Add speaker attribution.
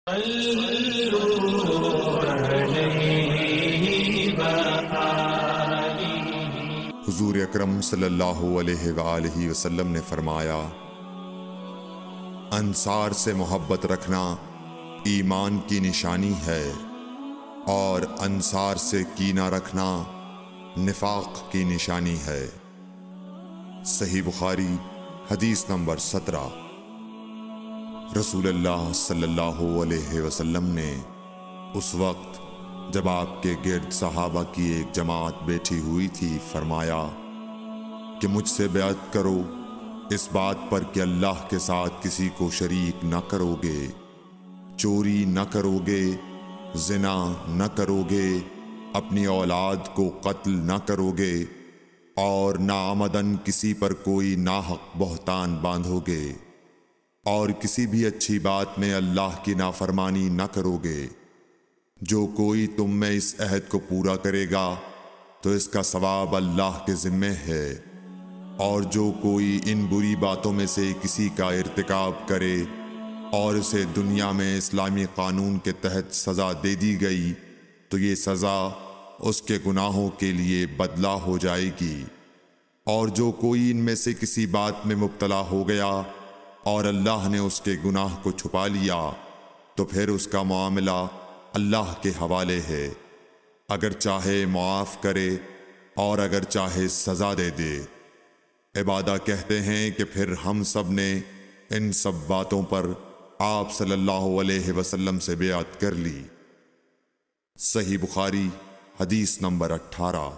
Speaker 1: حضور اکرم صلی اللہ علیہ وآلہ وسلم نے فرمایا، انصار سے محبت رکھنا ایمان کی نشانی ہے، اور انصار سے کینہ رکھنا نفاق کی نشانی ہے۔ صحیح بخاری حدیث نمبر 17۔ رسول اللہ صلی اللہ علیہ وسلم نے اس وقت جب آپ کے گرد صحابہ کی ایک جماعت بیٹھی ہوئی تھی فرمایا کہ مجھ سے بیعت کرو اس بات پر کہ اللہ کے ساتھ کسی کو شریک نہ کرو گے، چوری نہ کرو گے، زنا نہ کرو گے، اپنی اولاد کو قتل نہ کرو گے، اور ناعمدن کسی پر کوئی ناحق بہتان باندھو گے، اور کسی بھی اچھی بات میں اللہ کی نافرمانی نہ کرو گے۔ جو کوئی تم میں اس عہد کو پورا کرے گا تو اس کا ثواب اللہ کے ذمے ہے، اور جو کوئی ان بری باتوں میں سے کسی کا ارتکاب کرے اور اسے دنیا میں اسلامی قانون کے تحت سزا دے دی گئی تو یہ سزا اس کے گناہوں کے لیے بدلہ ہو جائے گی، اور جو کوئی ان میں سے کسی بات میں مبتلا ہو گیا اور اللہ نے اس کے گناہ کو چھپا لیا تو پھر اس کا معاملہ اللہ کے حوالے ہے، اگر چاہے معاف کرے اور اگر چاہے سزا دے دے۔ عبادہ کہتے ہیں کہ پھر ہم سب نے ان سب باتوں پر آپ صلی اللہ علیہ وسلم سے بیعت کر لی۔ صحیح بخاری حدیث نمبر 18۔